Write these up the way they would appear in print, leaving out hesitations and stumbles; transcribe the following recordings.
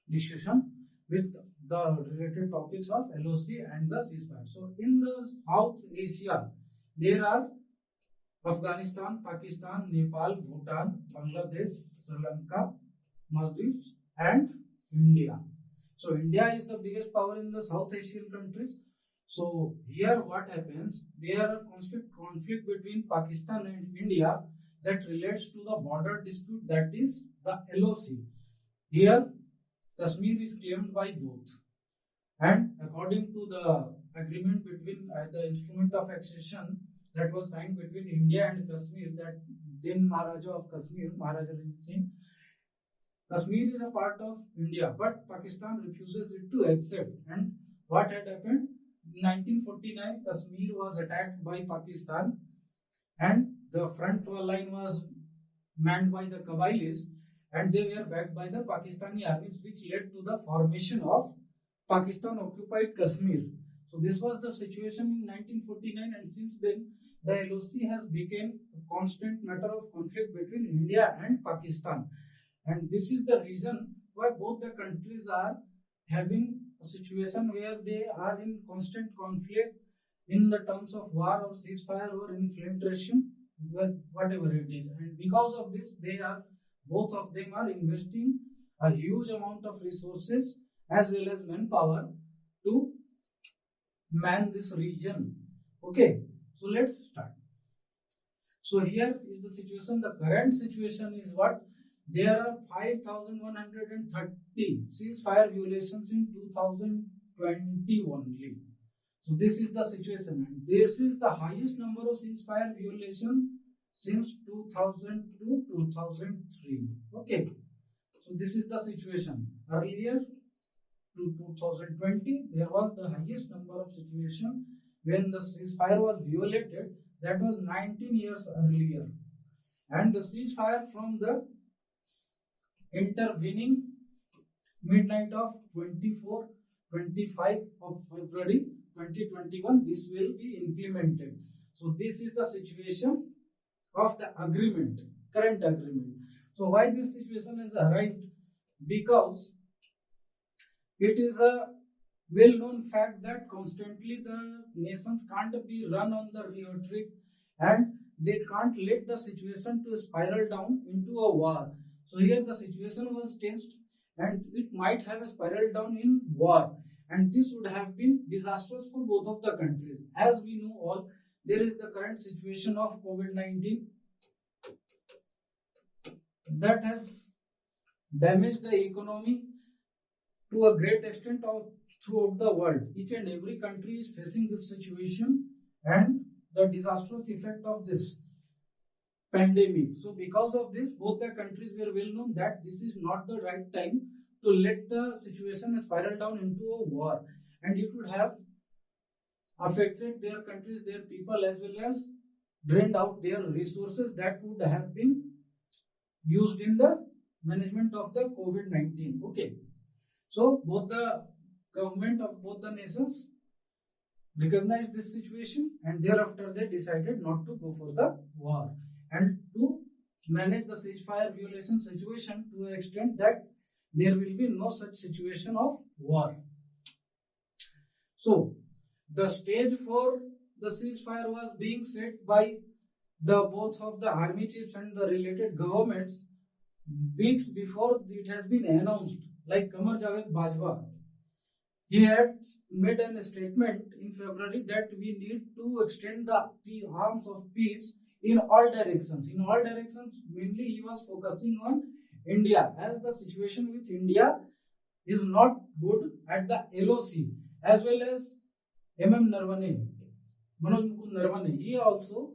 discussion with the related topics of LOC and the ceasefire. So in the South Asia, there are Afghanistan, Pakistan, Nepal, Bhutan, Bangladesh, Sri Lanka, Maldives, and India. So India is the biggest power in the South Asian countries. So here what happens? There are constant conflict between Pakistan and India that relates to the border dispute, that is the LOC. Here Kashmir is claimed by both, and according to the agreement between the instrument of accession that was signed between India and Kashmir, that then Maharaja of Kashmir, Maharaja Ranjit Singh, Kashmir is a part of India, but Pakistan refuses it to accept. And what had happened? In 1949, Kashmir was attacked by Pakistan, and the front line was manned by the Qabilis, and they were backed by the Pakistani armies, which led to the formation of Pakistan occupied Kashmir. So this was the situation in 1949, and since then the LOC has become a constant matter of conflict between India and Pakistan. And this is the reason why both the countries are having a situation where they are in constant conflict in the terms of war or ceasefire or infiltration, whatever it is. And because of this, both of them are investing a huge amount of resources as well as manpower to man this region. Okay, so let's start. So here is the situation. The current situation is what? There are 5,130 ceasefire violations in 2020 only. So this is the situation, and this is the highest number of ceasefire violations since 2000 to 2003. Okay, so this is the situation. Earlier to 2020, there was the highest number of situation when the ceasefire was violated. That was 19 years earlier, and the ceasefire from the intervening midnight of 25 of February 2021, this will be implemented. So this is the situation of the agreement, current agreement. So why this situation is arrived? Because it is a well-known fact that constantly the nations can't be run on the rhetoric, and they can't let the situation to spiral down into a war. So here the situation was tensed, and it might have spiraled down in war, and this would have been disastrous for both of the countries. As we know all, there is the current situation of COVID-19 that has damaged the economy to a great extent throughout the world. Each and every country is facing this situation and the disastrous effect of this pandemic. So because of this, both the countries were well known that this is not the right time to let the situation spiral down into a war, and it would have affected their countries, their people, as well as drained out their resources that would have been used in the management of the COVID-19. Okay, so both the government of both the nations recognized this situation, and thereafter they decided not to go for the war and to manage the ceasefire violation situation to the extent that there will be no such situation of war. So the stage for the ceasefire was being set by the both of the army chiefs and the related governments weeks before it has been announced. Like Qamar Javed Bajwa, he had made a statement in February that we need to extend the arms of peace in all directions. In all directions, mainly he was focusing on India, as the situation with India is not good at the LOC, as well as Manoj Mukund Narwane. He also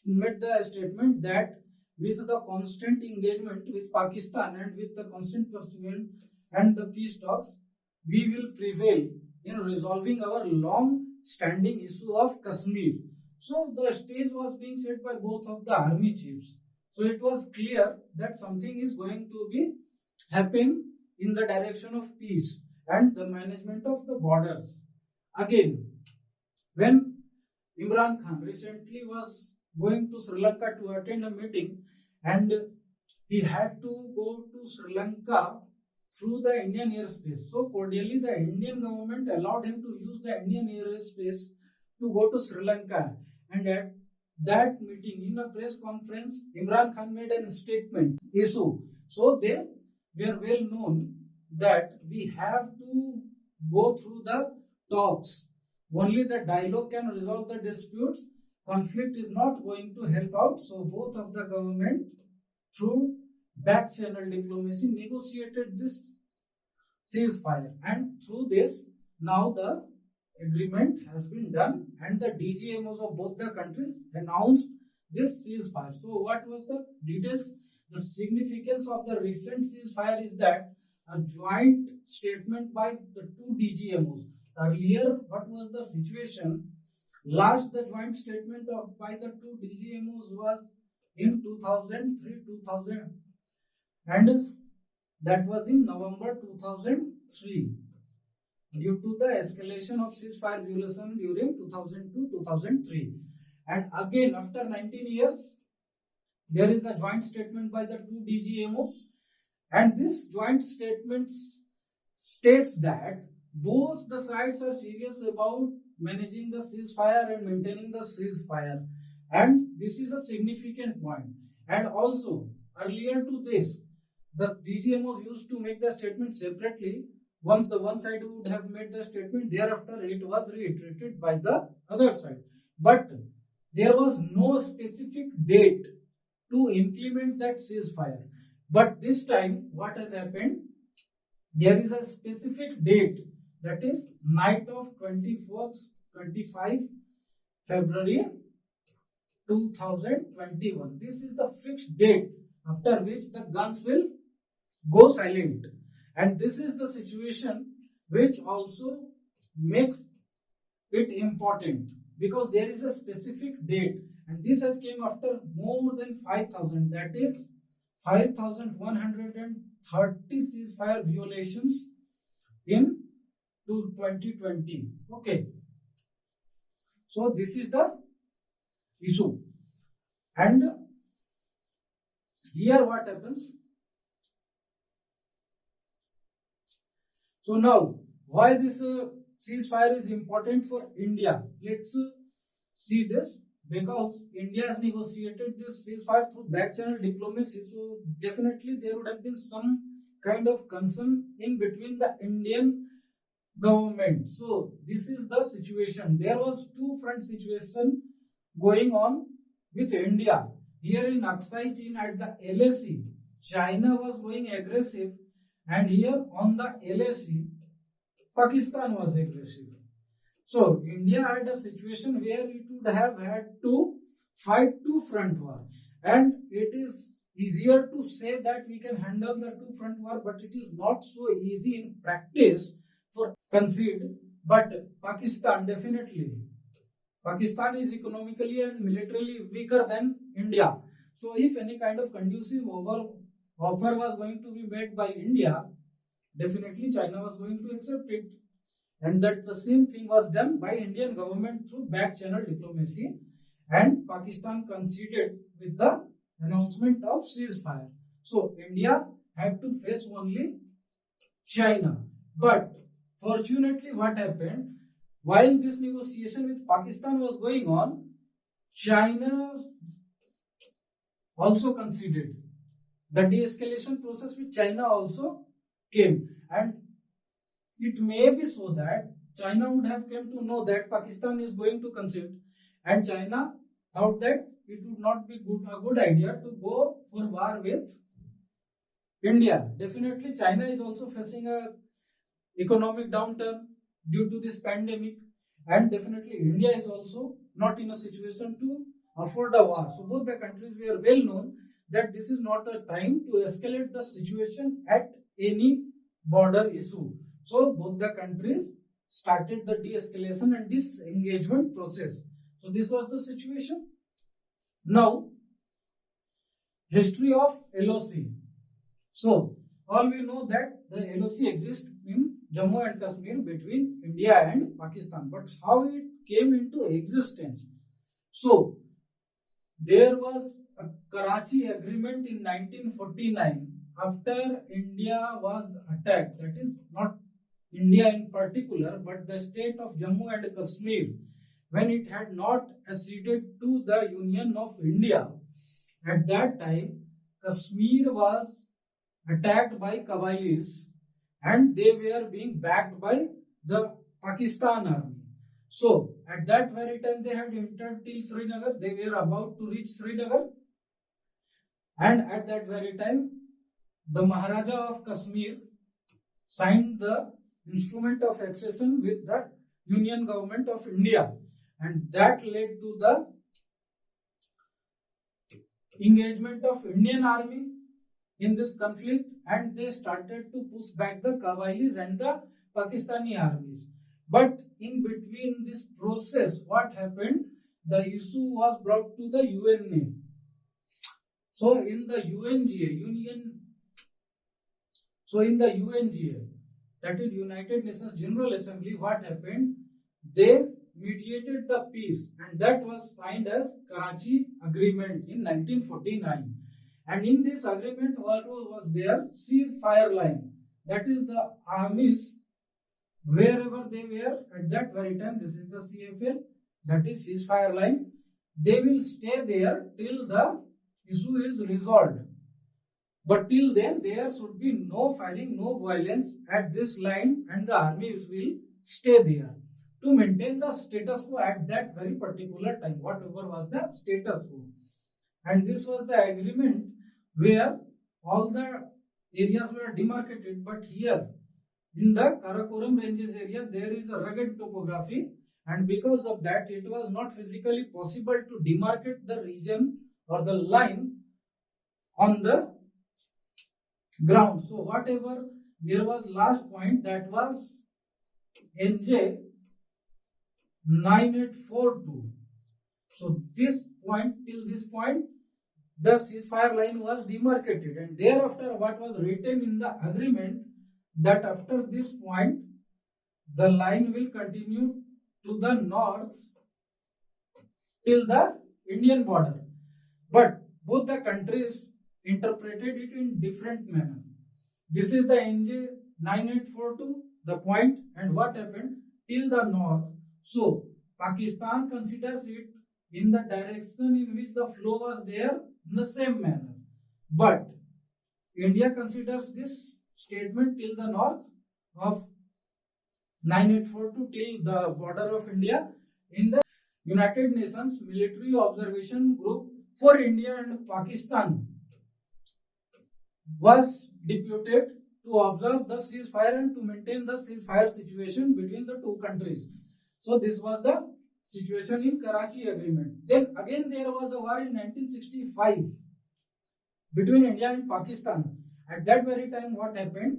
made the statement that with the constant engagement with Pakistan and with the constant pursuit and the peace talks, we will prevail in resolving our long-standing issue of Kashmir. So the stage was being set by both of the army chiefs. So it was clear that something is going to be happen in the direction of peace and the management of the borders. Again, when Imran Khan recently was going to Sri Lanka to attend a meeting, and he had to go to Sri Lanka through the Indian airspace. So cordially, the Indian government allowed him to use the Indian airspace to go to Sri Lanka. And at that meeting, in a press conference, Imran Khan made a statement issue. So they were well known that we have to go through the talks. Only the dialogue can resolve the disputes. Conflict is not going to help out. So both of the government, through back channel diplomacy, negotiated this ceasefire, and through this now the agreement has been done and the DGMOs of both the countries announced this ceasefire. So what was the details? The significance of the recent ceasefire is that a joint statement by the two DGMOs. Earlier, what was the situation? Last, the joint statement by the two DGMOs was in 2003-2000, and that was in November 2003 due to the escalation of ceasefire violation during 2002-2003. And again, after 19 years, there is a joint statement by the two DGMOs, and this joint statement states that both the sides are serious about managing the ceasefire and maintaining the ceasefire, and this is a significant point. And also, earlier to this, the DGMOs used to make the statement separately. Once the one side would have made the statement, thereafter it was reiterated by the other side. But there was no specific date to implement that ceasefire. But this time, what has happened? There is a specific date, that is night of 25 February 2021. This is the fixed date after which the guns will go silent. And this is the situation which also makes it important, because there is a specific date, and this has came after more than 5,000, that is 5,130 ceasefire violations in 2020. Okay, so this is the issue. And here what happens? So now, why this ceasefire is important for India? Let's see this. Because India has negotiated this ceasefire through back channel diplomacy, so definitely there would have been some kind of concern in between the Indian government. So this is the situation. There was two front situation going on with India. Here in Aksai Chin at the LAC, China was going aggressive, and here on the LAC, Pakistan was aggressive. So India had a situation where it would have had to fight two front war, and it is easier to say that we can handle the two front war, but it is not so easy in practice for concede. But Pakistan is economically and militarily weaker than India. So if any kind of conducive offer was going to be made by India, definitely China was going to accept it. And that the same thing was done by Indian government through back channel diplomacy, and Pakistan conceded with the announcement of ceasefire. So India had to face only China. But fortunately, what happened? While this negotiation with Pakistan was going on, China also conceded. The de-escalation process with China also came, and it may be so that China would have come to know that Pakistan is going to concede, and China thought that it would not be a good idea to go for war with India. Definitely China is also facing a economic downturn due to this pandemic, and definitely India is also not in a situation to afford a war. So both the countries were well known that this is not a time to escalate the situation at any border issue. So both the countries started the de-escalation and disengagement process. So this was the situation. Now, history of LOC. So all we know that the LOC exists in Jammu and Kashmir between India and Pakistan. But how it came into existence? So there was a Karachi agreement in 1949 after India was attacked, that is not India in particular, but the state of Jammu and Kashmir, when it had not acceded to the Union of India, at that time Kashmir was attacked by Qabilis and they were being backed by the Pakistan army. So at that very time they had entered till Srinagar, they were about to reach Srinagar, and at that very time the Maharaja of Kashmir signed the instrument of accession with the Union Government of India, and that led to the engagement of Indian army in this conflict, and they started to push back the Qabilis and the Pakistani armies. But in between this process, what happened? The issue was brought to the UNA. So in the UNGA, that is United Nations General Assembly, what happened? They mediated the peace, and that was signed as Karachi Agreement in 1949. And in this agreement, what was there? Ceasefire line. That is the armies, wherever they were at that very time, this is the CFL, that is ceasefire line, they will stay there till the issue is resolved. But till then, there should be no firing, no violence at this line, and the armies will stay there to maintain the status quo at that very particular time, whatever was the status quo. And this was the agreement where all the areas were demarcated, but here in the Karakoram Ranges area, there is a rugged topography, and because of that, it was not physically possible to demarcate the region or the line on the ground. So whatever there was last point, that was NJ 9842. So this point, till this point, the ceasefire line was demarcated, and thereafter what was written in the agreement, that after this point the line will continue to the north till the Indian border. But both the countries interpreted it in different manner. This is the NJ 9842, the point, and what happened till the north. So Pakistan considers it in the direction in which the flow was there in the same manner, but India considers this statement till the north of 9842 till the border of India in the United Nations Military Observation Group for India and Pakistan was deputed to observe the ceasefire and to maintain the ceasefire situation between the two countries. So this was the situation in Karachi Agreement. Then again there was a war in 1965 between India and Pakistan. At that very time, what happened?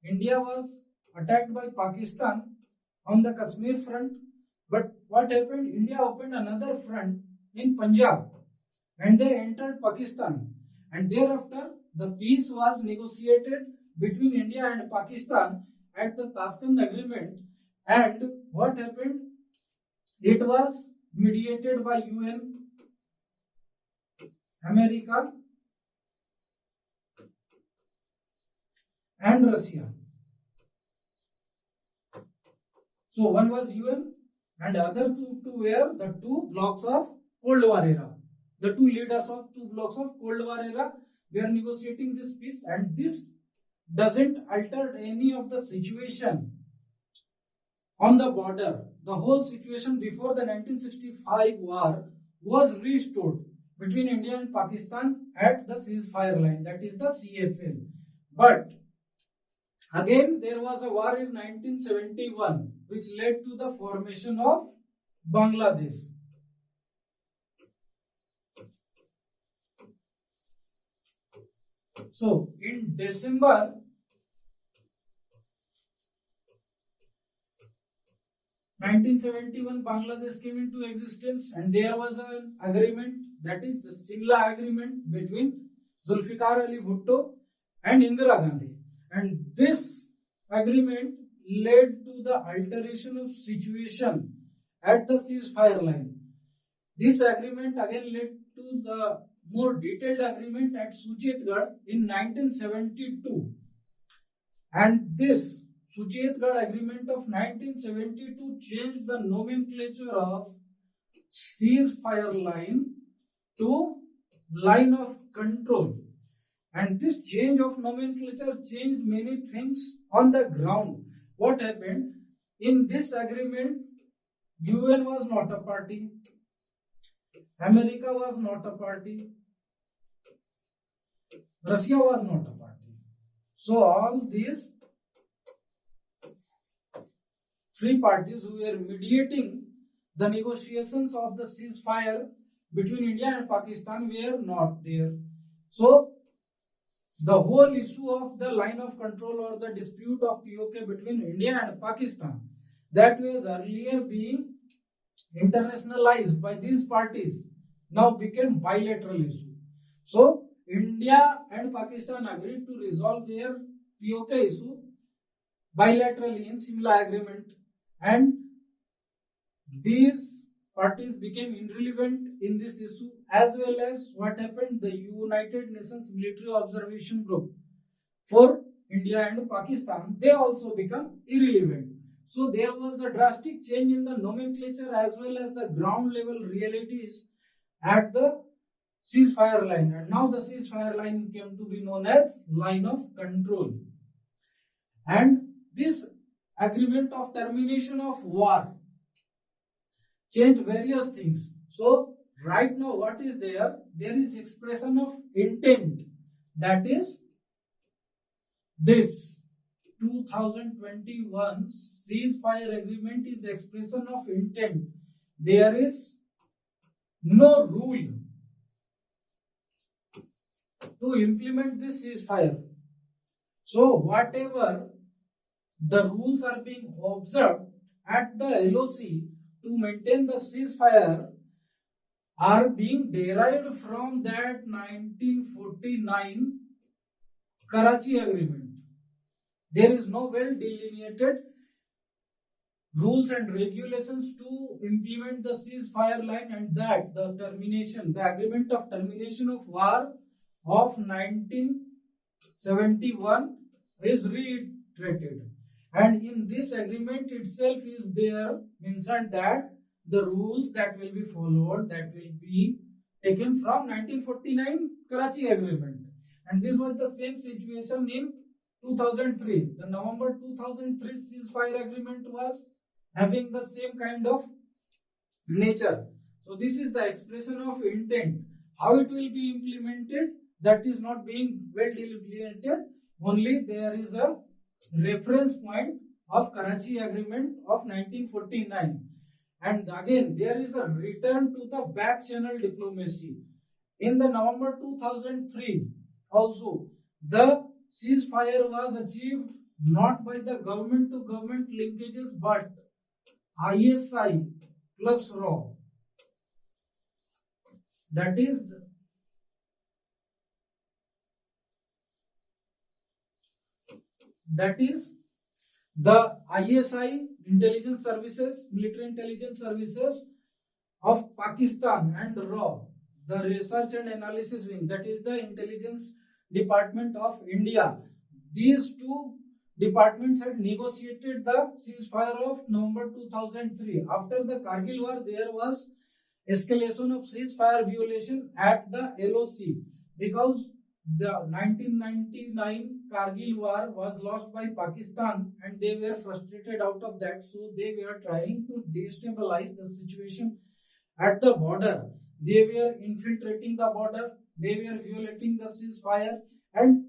India was attacked by Pakistan on the Kashmir front, but what happened? India opened another front in Punjab, and they entered Pakistan, and thereafter the peace was negotiated between India and Pakistan at the Tashkent Agreement. And what happened? It was mediated by UN, America, and Russia. So one was UN, and the other two were the two blocks of Cold War era. The two leaders of two blocks of Cold War era were negotiating this peace, and this doesn't alter any of the situation on the border. The whole situation before the 1965 war was restored between India and Pakistan at the ceasefire line, that is the CFL. But again there was a war in 1971 which led to the formation of Bangladesh. So in December 1971, Bangladesh came into existence, and there was an agreement, that is the Simla Agreement, between Zulfikar Ali Bhutto and Indira Gandhi. And this agreement led to the alteration of situation at the ceasefire line. This agreement again led to the more detailed agreement at Suchetgarh in 1972, and this Suchetgarh agreement of 1972 changed the nomenclature of ceasefire line to line of control. And this change of nomenclature changed many things on the ground. What happened? In this agreement, UN was not a party, America was not a party, Russia was not a party. So all these three parties who were mediating the negotiations of the ceasefire between India and Pakistan were not there. So the whole issue of the line of control or the dispute of POK between India and Pakistan, that was earlier being internationalized by these parties, now became bilateral issue. So India and Pakistan agreed to resolve their POK issue bilaterally in Simla Agreement, and these parties became irrelevant in this issue, as well as what happened, the United Nations Military Observation Group for India and Pakistan, they also become irrelevant. So there was a drastic change in the nomenclature as well as the ground level realities at the ceasefire line, and now the ceasefire line came to be known as line of control. And this agreement of termination of war changed various things. So right now what is there? There is expression of intent, that is this 2021 ceasefire agreement is expression of intent. There is no rule to implement this ceasefire. So whatever the rules are being observed at the LOC to maintain the ceasefire are being derived from that 1949 Karachi Agreement. There is no well delineated rules and regulations to implement the ceasefire line, and that the termination, the agreement of termination of war of 1971 is reiterated. And in this agreement itself is there mentioned that the rules that will be followed, that will be taken from 1949 Karachi Agreement. And this was the same situation in 2003. The November 2003 ceasefire agreement was having the same kind of nature. So this is the expression of intent. How it will be implemented, that is not being well delineated. Only there is a reference point of Karachi Agreement of 1949. And again, there is a return to the back channel diplomacy. In the November 2003, also, the ceasefire was achieved not by the government to government linkages, but ISI plus RAW. That is the ISI intelligence services, military intelligence services of Pakistan, and RAW, the research and analysis wing, that is the intelligence department of India. These two departments had negotiated the ceasefire of November 2003. After the Kargil war, there was escalation of ceasefire violation at the LOC because the 1999 Kargil war was lost by Pakistan and they were frustrated out of that, so they were trying to destabilize the situation at the border. They were infiltrating the border, they were violating the ceasefire, and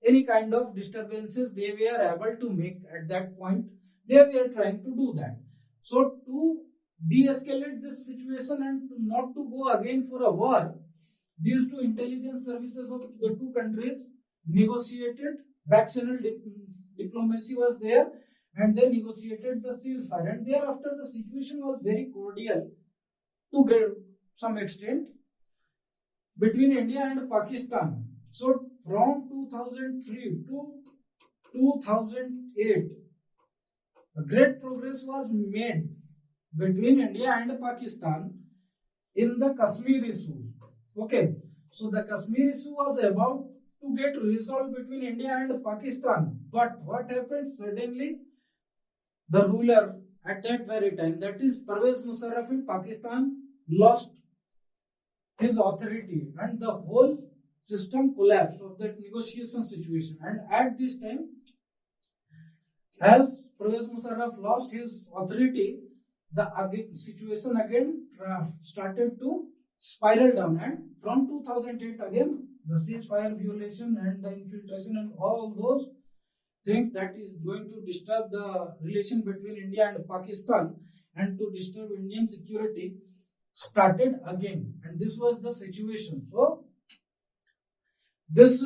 any kind of disturbances they were able to make at that point, they were trying to do that. So to de-escalate this situation and to not to go again for a war, these two intelligence services of the two countries negotiated, back channel diplomacy was there, and they negotiated the ceasefire, and thereafter the situation was very cordial to some extent between India and Pakistan. So from 2003 to 2008, a great progress was made between India and Pakistan in the Kashmir issue. Okay, So the Kashmir issue was about to get resolved between India and Pakistan. But what happened? Suddenly, the ruler at that very time, that is Pervez Musharraf in Pakistan, lost his authority and the whole system collapsed of that negotiation situation. And at this time, as Pervez Musharraf lost his authority, the situation again started to spiral down. And from 2008 again, the ceasefire violation and the infiltration and all those things that is going to disturb the relation between India and Pakistan and to disturb Indian security started again. And this was the situation. So this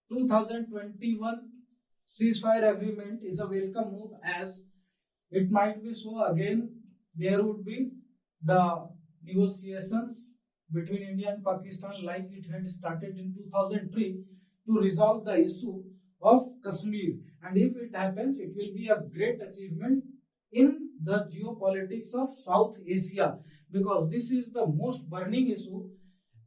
2021 ceasefire agreement is a welcome move, as it might be so again there would be the negotiations between India and Pakistan like it had started in 2003 to resolve the issue of Kashmir. And if it happens, it will be a great achievement in the geopolitics of South Asia, because this is the most burning issue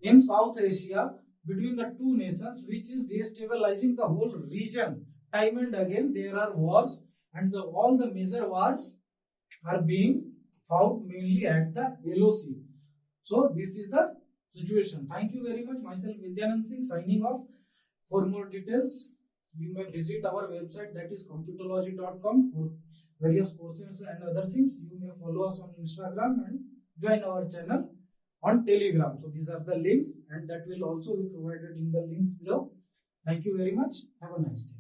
in South Asia between the two nations, which is destabilizing the whole region. Time and again there are wars, and all the major wars are being fought mainly at the LOC. So this is the situation. Thank you very much. Myself Vidyanand Singh signing off. For more details, you may visit our website, that is computerlogy.com, for various courses and other things. You may follow us on Instagram and join our channel on Telegram. So these are the links, and that will also be provided in the links below. Thank you very much. Have a nice day.